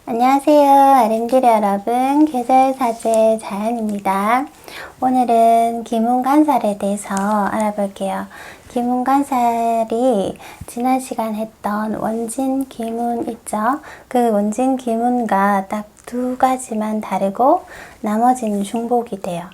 안녕하세요. RMD 여러분, 계절사제 자연입니다. 오늘은 기문간살에 대해서 알아볼게요. 기문간살이 지난 시간 했던 원진 기문 있죠? 그 원진 기문과 딱 두 가지만 다르고 나머지는 중복이 돼요.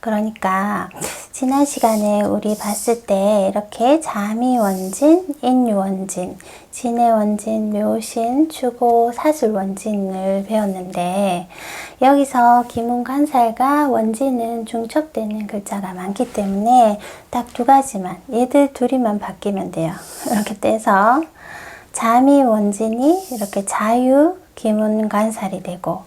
그러니까 지난 시간에 우리 봤을 때 이렇게 자미원진, 인유원진, 진해원진, 묘신, 추고, 사술원진을 배웠는데 여기서 기문간살과 원진은 중첩되는 글자가 많기 때문에 딱 두 가지만, 얘들 둘이만 바뀌면 돼요. 이렇게 떼서 자미원진이 이렇게 자유 기문간살이 되고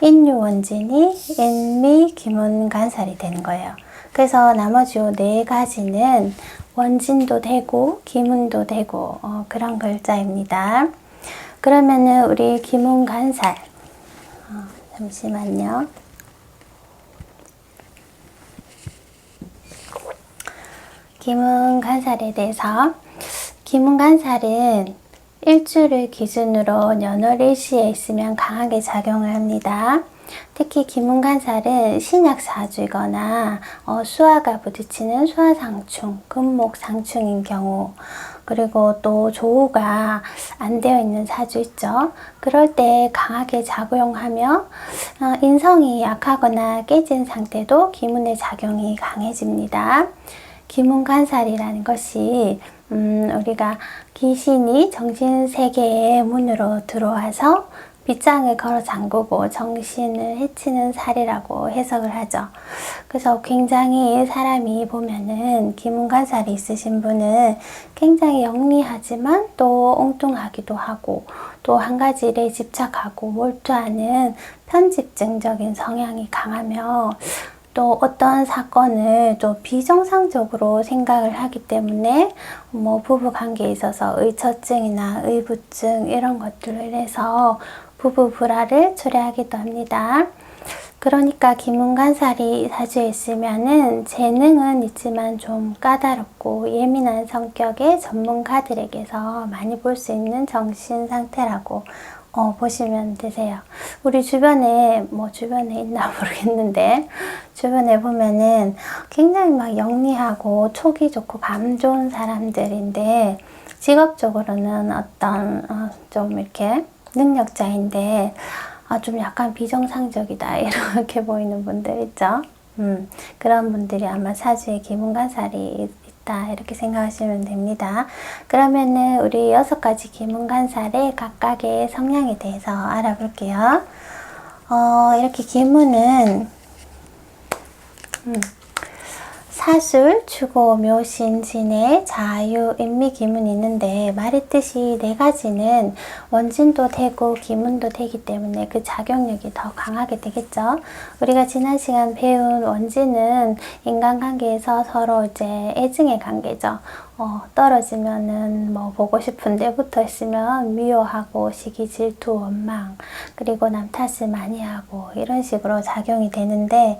인유원진이 인미 기문간살이 되는 거예요. 그래서 나머지 네 가지는 원진도 되고 기문도 되고 그런 글자입니다. 그러면은 우리 기문간살 잠시만요. 기문간살에 대해서 기문간살은 일주를 기준으로 연월일시에 있으면 강하게 작용을 합니다. 특히 기문간살은 신약사주이거나 수화가 부딪히는 수화상충, 금목상충인 경우, 그리고 또 조우가 안 되어 있는 사주 있죠. 그럴 때 강하게 작용하며 인성이 약하거나 깨진 상태도 기문의 작용이 강해집니다. 기문간살이라는 것이 우리가 귀신이 정신세계의 문으로 들어와서 빗장을 걸어 잠그고 정신을 해치는 살이라고 해석을 하죠. 그래서 굉장히 사람이 보면은 기문간살이 있으신 분은 굉장히 영리하지만 또 엉뚱하기도 하고 또 한 가지 일에 집착하고 몰두하는 편집증적인 성향이 강하며 또 어떤 사건을 좀 비정상적으로 생각을 하기 때문에 뭐 부부 관계에 있어서 의처증이나 의부증 이런 것들로 인해서 부부 불화를 초래하기도 합니다. 그러니까 기문간살이 사주에 있으면은 재능은 있지만 좀 까다롭고 예민한 성격의 전문가들에게서 많이 볼 수 있는 정신 상태라고 보시면 되세요. 우리 주변에 주변에 있나 모르겠는데 주변에 보면은 굉장히 막 영리하고 촉이 좋고 감 좋은 사람들인데 직업적으로는 어떤 좀 이렇게 능력자인데 좀 약간 비정상적이다 이렇게 보이는 분들 있죠. 그런 분들이 아마 사주에 기문간살이 있다 이렇게 생각하시면 됩니다. 그러면은 우리 6가지 기문간살의 각각의 성향에 대해서 알아볼게요. 이렇게 기문은 사술, 추고, 묘신, 진해, 자유, 인미, 기문이 있는데 말했듯이 네 가지는 원진도 되고 기문도 되기 때문에 그 작용력이 더 강하게 되겠죠. 우리가 지난 시간 배운 원진은 인간관계에서 서로 이제 애증의 관계죠. 떨어지면은 보고 싶은데 붙어 있으면 미워하고 시기, 질투, 원망, 그리고 남 탓을 많이 하고 이런 식으로 작용이 되는데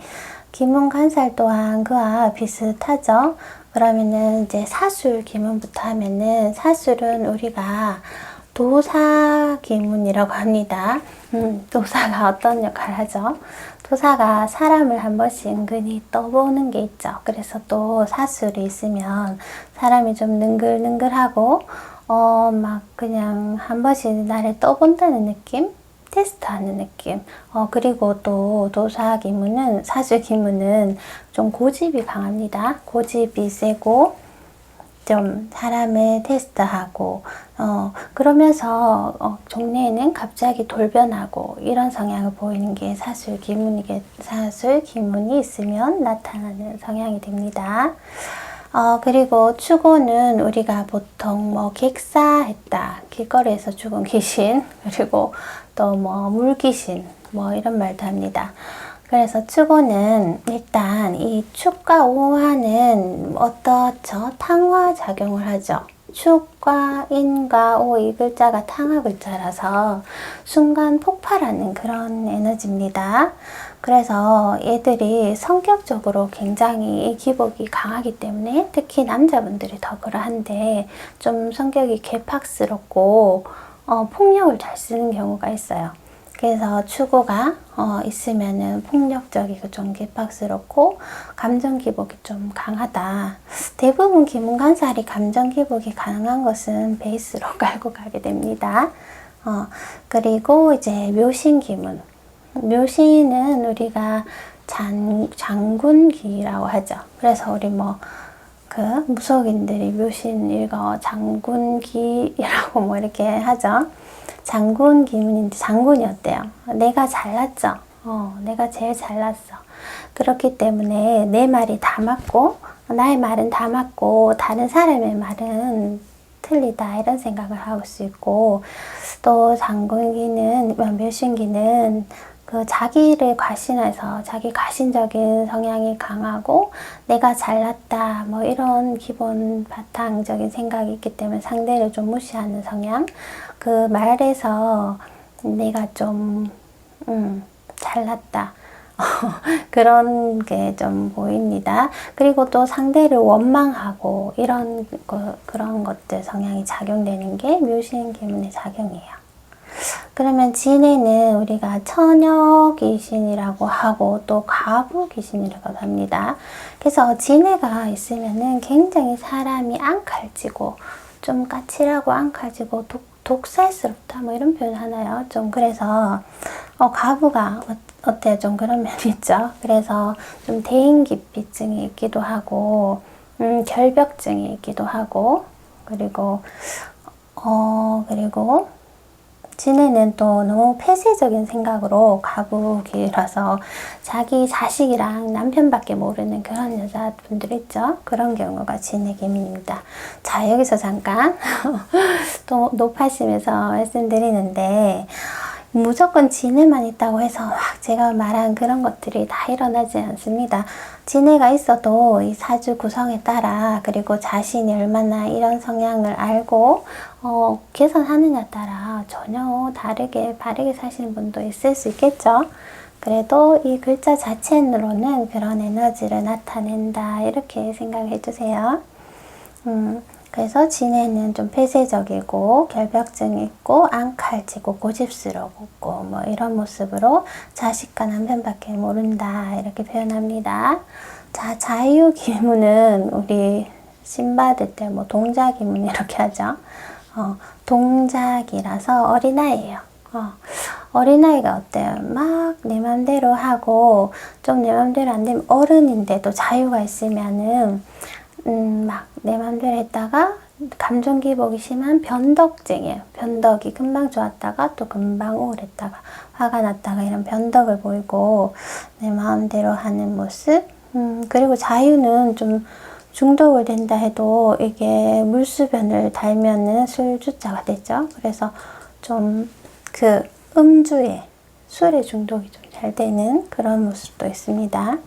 기문간살 또한 그와 비슷하죠. 그러면은 이제 사술 기문부터 하면은 사술은 우리가 도사 기문이라고 합니다. 도사가 어떤 역할을 하죠? 도사가 사람을 한 번씩 은근히 떠보는 게 있죠. 그래서 또 사술이 있으면 사람이 좀 능글능글하고 막 그냥 한 번씩 나를 떠본다는 느낌? 테스트하는 느낌. 그리고 또 도사 기문은 사술 기문은 좀 고집이 강합니다. 고집이 세고 좀 사람을 테스트하고 그러면서 종래에는 갑자기 돌변하고 이런 성향을 보이는 게 사술 기문이 있으면 나타나는 성향이 됩니다. 그리고 추고는 우리가 보통 객사했다, 길거리에서 죽은 귀신, 그리고 또 물귀신, 이런 말도 합니다. 그래서 추고는 일단 이 축과 오화는 어떻죠? 탕화 작용을 하죠. 축과 인과 오 이 글자가 탕화 글자라서 순간 폭발하는 그런 에너지입니다. 그래서 얘들이 성격적으로 굉장히 기복이 강하기 때문에 특히 남자분들이 더 그러한데 좀 성격이 괴팍스럽고 폭력을 잘 쓰는 경우가 있어요. 그래서 추구가 있으면은 폭력적이고 좀 개박스럽고 감정 기복이 좀 강하다. 대부분 기문간살이 감정 기복이 가능한 것은 베이스로 깔고 가게 됩니다. 그리고 이제 묘신기문. 묘신은 우리가 장군기라고 하죠. 그래서 우리 무속인들이 묘신 읽어 장군기라고 이렇게 하죠. 장군 기문인데 장군이 어때요? 내가 잘났죠. 내가 제일 잘났어. 그렇기 때문에 내 말이 다 맞고 나의 말은 다 맞고 다른 사람의 말은 틀리다 이런 생각을 할 수 있고, 또 장군기는 묘신기는 그 자기를 과신해서 자기 과신적인 성향이 강하고 내가 잘났다 이런 기본 바탕적인 생각이 있기 때문에 상대를 좀 무시하는 성향, 그 말에서 내가 좀 잘났다 그런 게 좀 보입니다. 그리고 또 상대를 원망하고 이런 그런 것들 성향이 작용되는 게 묘신기문의 작용이에요. 그러면 진에는 우리가 처녀 귀신이라고 하고 또 가부 귀신이라고 합니다. 그래서 진해가 있으면은 굉장히 사람이 앙칼지고 좀 까칠하고 앙칼지고 독살스럽다 이런 표현 하나요? 좀 그래서 가부가 어때요? 좀 그런 면이 있죠. 그래서 좀 대인기피증이 있기도 하고 결벽증이 있기도 하고 그리고 진해는 또 너무 폐쇄적인 생각으로 가부기라서 자기 자식이랑 남편밖에 모르는 그런 여자분들 있죠. 그런 경우가 진해 기문입니다. 자, 여기서 잠깐 또 높아심에서 말씀드리는데, 무조건 진해만 있다고 해서 제가 말한 그런 것들이 다 일어나지 않습니다. 진해가 있어도 이 사주 구성에 따라, 그리고 자신이 얼마나 이런 성향을 알고 개선하느냐에 따라 전혀 다르게 바르게 사시는 분도 있을 수 있겠죠. 그래도 이 글자 자체로는 그런 에너지를 나타낸다 이렇게 생각해 주세요. 그래서 진해는 좀 폐쇄적이고 결벽증이 있고 앙칼지고 고집스럽고 이런 모습으로 자식과 남편밖에 모른다 이렇게 표현합니다. 자, 자유기문은 우리 신 받을 때 동자기문 이렇게 하죠. 동작이라서 어린아이예요. 어린아이가 어때요? 막 내 맘대로 하고 좀 내 맘대로 안 되면 어른인데도 자유가 있으면은 막 내 맘대로 했다가 감정 기복이 심한 변덕쟁이에요. 변덕이 금방 좋았다가 또 금방 우울했다가 화가 났다가 이런 변덕을 보이고 내 마음대로 하는 모습. 그리고 자유는 좀 중독을 된다 해도 이게 물수변을 달면은 술주자가 되죠. 그래서 좀 그 음주에 술에 중독이 좀 잘 되는 그런 모습도 있습니다.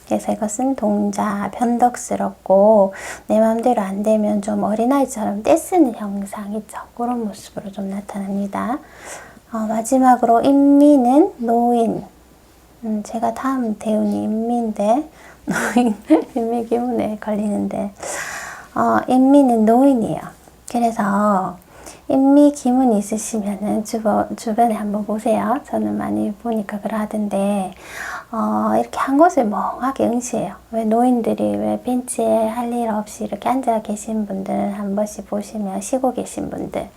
그래서 이것은 동자, 변덕스럽고 내 마음대로 안 되면 좀 어린아이처럼 떼쓰는 형상이죠. 그런 모습으로 좀 나타납니다. 마지막으로 인미는 노인. 제가 다음 대운이 인미인데 노인, 인미 기문에 걸리는데 인미는 노인이에요. 그래서 인미 기문이 있으시면은 주변에 한번 보세요. 저는 많이 보니까 그러하던데 이렇게 한 곳을 멍하게 응시해요. 왜 노인들이 왜 벤치에 할 일 없이 이렇게 앉아 계신 분들 한 번씩 보시면, 쉬고 계신 분들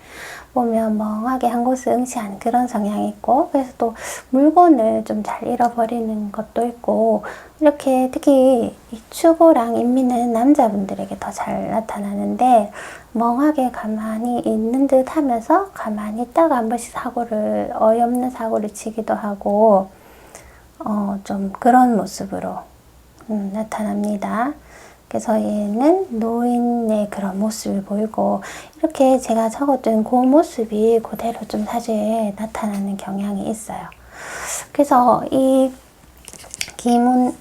보면 멍하게 한 곳을 응시하는 그런 성향이 있고, 그래서 또 물건을 좀 잘 잃어버리는 것도 있고, 이렇게 특히 이 추구랑 인미는 남자분들에게 더 잘 나타나는데, 멍하게 가만히 있는 듯 하면서 가만히 있다가 한 번씩 어이없는 사고를 치기도 하고, 좀 그런 모습으로 나타납니다. 그래서 얘는 노인의 그런 모습을 보이고, 이렇게 제가 적어둔 그 모습이 그대로 좀 사주에 나타나는 경향이 있어요. 그래서 이 기문,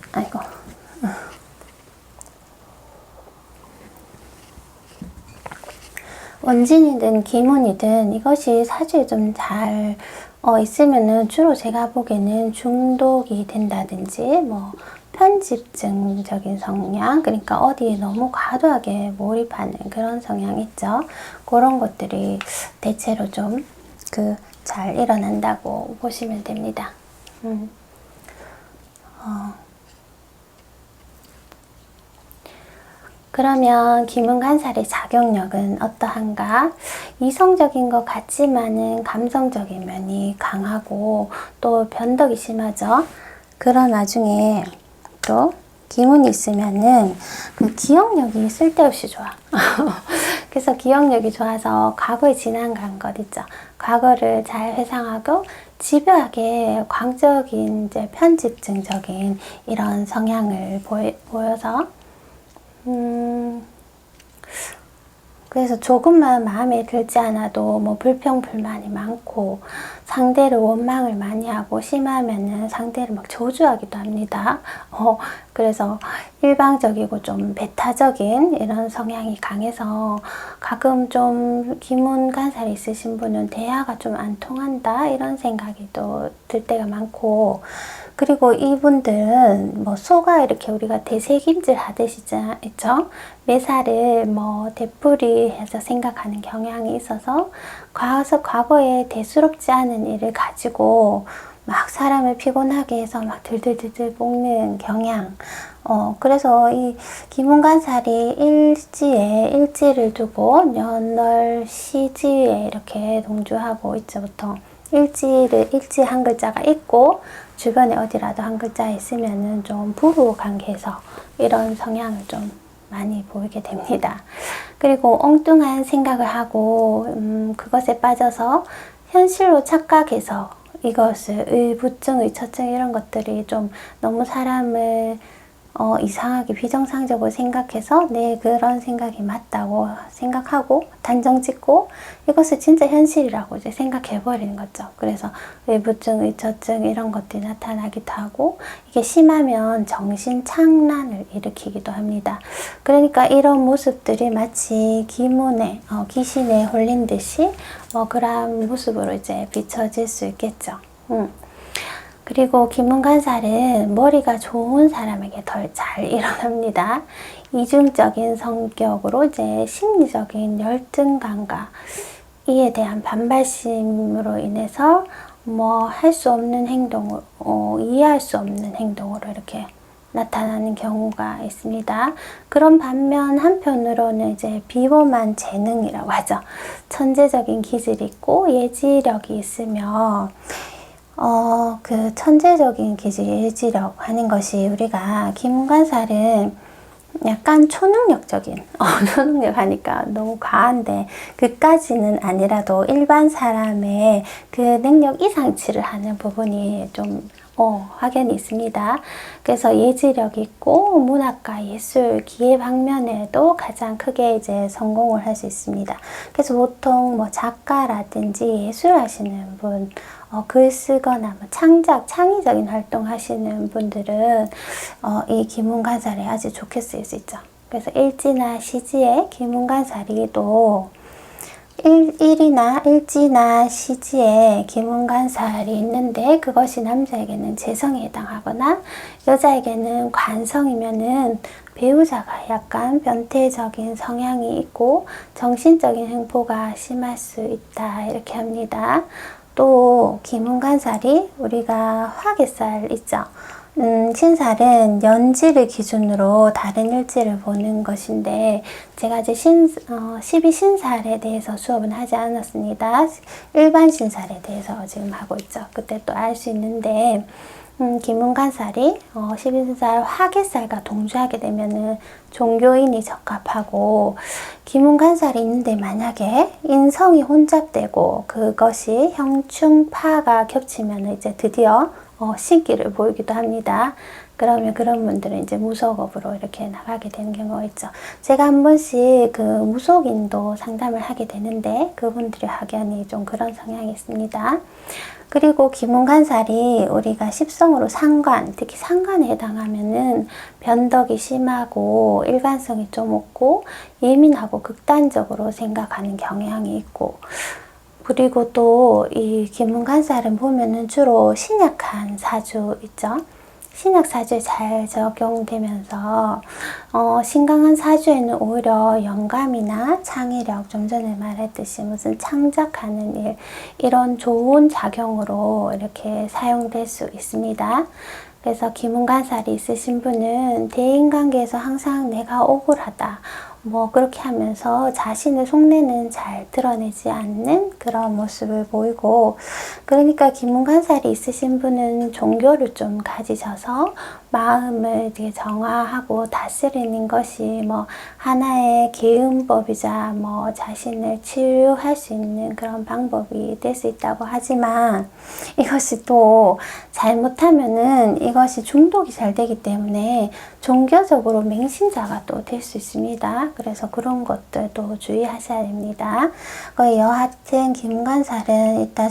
원진이든 기문이든 이것이 사주에 좀 잘 있으면은 주로 제가 보기에는 중독이 된다든지 편집증적인 성향, 그러니까 어디에 너무 과도하게 몰입하는 그런 성향 있죠. 그런 것들이 대체로 좀 잘 일어난다고 보시면 됩니다. 그러면 기문간살의 작용력은 어떠한가? 이성적인 것 같지만은 감성적인 면이 강하고 또 변덕이 심하죠. 그런 와중에 또 기문이 있으면은 그 기억력이 쓸데없이 좋아. 그래서 기억력이 좋아서 과거에 지나간 것 있죠. 과거를 잘 회상하고 집요하게 광적인 이제 편집증적인 이런 성향을 보여서 그래서 조금만 마음에 들지 않아도 뭐 불평불만이 많고 상대를 원망을 많이 하고 심하면은 상대를 막 저주하기도 합니다. 그래서 일방적이고 좀 배타적인 이런 성향이 강해서 가끔 좀 기문간살이 있으신 분은 대화가 좀 안 통한다 이런 생각이 또 들 때가 많고, 그리고 이분들은 뭐 소가 이렇게 우리가 되새김질 하듯이 있죠. 매사를 뭐 되풀이해서 생각하는 경향이 있어서 과거에 대수롭지 않은 일을 가지고 막 사람을 피곤하게 해서 막 들들들들 볶는 경향. 그래서 이 기문간살이 일지를 두고 연월 시지에 이렇게 동주하고 있죠. 보통 일지 한 글자가 있고 주변에 어디라도 한 글자 있으면은 좀 부부 관계에서 이런 성향을 좀 많이 보이게 됩니다. 그리고 엉뚱한 생각을 하고 그것에 빠져서 현실로 착각해서 이것을 의부증, 의처증 이런 것들이 좀 너무 사람을 이상하게 비정상적으로 생각해서 내 그런 생각이 맞다고 생각하고 단정 짓고 이것을 진짜 현실이라고 이제 생각해 버리는 거죠. 그래서 의부증, 의처증 이런 것들이 나타나기도 하고 이게 심하면 정신착란을 일으키기도 합니다. 그러니까 이런 모습들이 마치 기문에 귀신에 홀린 듯이 그런 모습으로 이제 비춰질 수 있겠죠. 그리고 기문간살은 머리가 좋은 사람에게 덜 잘 일어납니다. 이중적인 성격으로 이제 심리적인 열등감과 이에 대한 반발심으로 인해서 뭐 할 수 없는 행동을 이해할 수 없는 행동으로 이렇게 나타나는 경우가 있습니다. 그런 반면 한편으로는 이제 비범한 재능이라고 하죠. 천재적인 기질이 있고 예지력이 있으며 그 천재적인 기질, 예지력 하는 것이 우리가 기문간살은 약간 초능력적인, 초능력 하니까 너무 과한데, 그까지는 아니라도 일반 사람의 그 능력 이상치를 하는 부분이 좀, 확연히 있습니다. 그래서 예지력 있고, 문학과 예술, 기획 방면에도 가장 크게 이제 성공을 할 수 있습니다. 그래서 보통 뭐 작가라든지 예술 하시는 분, 글 쓰거나 뭐 창의적인 활동 하시는 분들은 이 기문간살이 아주 좋게 쓰일 수 있죠. 그래서 일지나 시지에 기문간살이 또 일지나 시지에 기문간살이 있는데 그것이 남자에게는 재성에 해당하거나 여자에게는 관성이면은 배우자가 약간 변태적인 성향이 있고 정신적인 횡포가 심할 수 있다 이렇게 합니다. 또 기문간살이 우리가 화개살 있죠. 신살은 연지를 기준으로 다른 일지를 보는 것인데 제가 아직 12신살에 대해서 수업은 하지 않았습니다. 일반 신살에 대해서 지금 하고 있죠. 그때 또 알 수 있는데 기문간살이 12신살 화개살과 동주하게 되면은 종교인이 적합하고, 기문간살이 있는데 만약에 인성이 혼잡되고 그것이 형충파가 겹치면 이제 드디어 신기를 보이기도 합니다. 그러면 그런 분들은 이제 무속업으로 이렇게 나가게 되는 경우가 있죠. 제가 한 번씩 그 무속인도 상담을 하게 되는데 그분들이 확연히 좀 그런 성향이 있습니다. 그리고 기문간살이 우리가 십성으로 상관, 특히 상관에 해당하면은 변덕이 심하고 일관성이 좀 없고 예민하고 극단적으로 생각하는 경향이 있고, 그리고 또 이 기문간살은 보면은 주로 신약한 사주 있죠. 신약 사주에 잘 적용되면서 신강한 사주에는 오히려 영감이나 창의력, 좀 전에 말했듯이 무슨 창작하는 일, 이런 좋은 작용으로 이렇게 사용될 수 있습니다. 그래서 기문간살이 있으신 분은 대인관계에서 항상 내가 억울하다, 뭐 그렇게 하면서 자신의 속내는 잘 드러내지 않는 그런 모습을 보이고, 그러니까 기문간살이 있으신 분은 종교를 좀 가지셔서 마음을 되게 정화하고 다스리는 것이 뭐 하나의 계음법이자 뭐 자신을 치유할 수 있는 그런 방법이 될 수 있다고 하지만, 이것이 또 잘못하면은 이것이 중독이 잘 되기 때문에 종교적으로 맹신자가 또 될 수 있습니다. 그래서 그런 것들도 주의하셔야 됩니다. 여하튼 기문간살은 일단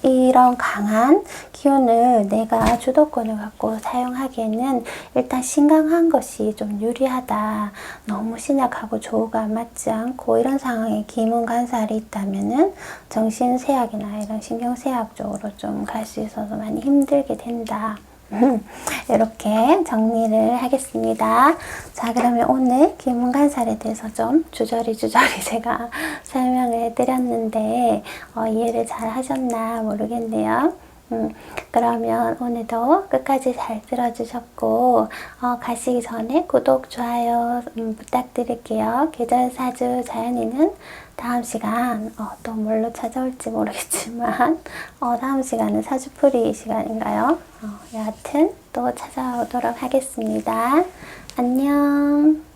이런 강한 기운을 내가 주도권을 갖고 사용하기에는 일단 신강한 것이 좀 유리하다. 너무 신약하고 조우가 맞지 않고 이런 상황에 기문간살이 있다면은 정신세약이나 이런 신경세약 쪽으로 좀 갈 수 있어서 많이 힘들게 된다. 이렇게 정리를 하겠습니다. 자, 그러면 오늘 기문간살에 대해서 좀 주저리 제가 설명을 드렸는데 이해를 잘 하셨나 모르겠네요. 그러면 오늘도 끝까지 잘 들어주셨고 가시기 전에 구독, 좋아요 부탁드릴게요. 계절사주 자연이는 다음 시간 또 뭘로 찾아올지 모르겠지만 다음 시간은 사주풀이 시간인가요? 여하튼 또 찾아오도록 하겠습니다. 안녕.